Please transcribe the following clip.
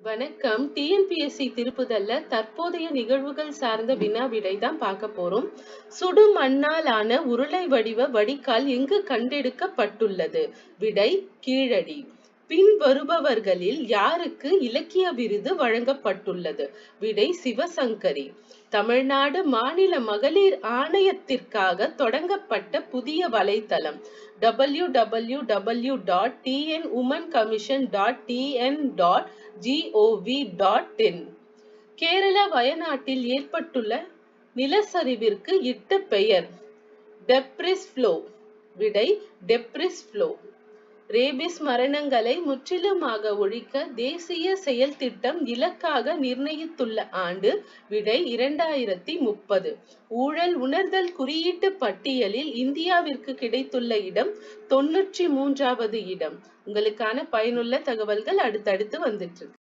வணக்கம். டிஎன்பிஎஸ்சி திருப்புதல்ல தற்போதைய நிகழ்வுகள் சார்ந்த வினா விடை தான் பார்க்க போறோம். சுடு மண்ணால் ஆன உருளை வடிவ வடிகால் எங்கு கண்டெடுக்கப்பட்டுள்ளது? விடை கீழடி. பின் வருபவர்களில் யாருக்கு இலக்கிய விருது வழங்கப்பட்டுள்ளது? விடை சிவசங்கரி. தமிழ்நாடு மாநில மகளிர் ஆணையத்திற்காக தொடங்கப்பட்ட புதிய வலைத்தளம் www.tinwomencommission.tn.gov.in. கேரளா வயநாட்டில் ஏற்பட்டுள்ள நிலச்சரிவிற்கு இட்ட பெயர் டெப்ரிஸ் ஃப்ளோ. விடை டெப்ரிஸ் ஃப்ளோ. ரேபிஸ் மரணங்களை முற்றிலுமாக ஒழிக்க தேசிய செயல் திட்டம் இலக்காக நிர்ணயித்துள்ள ஆண்டு? விடை 2030. ஊழல் உணர்தல் குறியீட்டு பட்டியலில் இந்தியாவிற்கு கிடைத்துள்ள இடம் 93வது இடம். உங்களுக்கான பயனுள்ள தகவல்கள் அடுத்தடுத்து வந்துட்டு இருக்கு.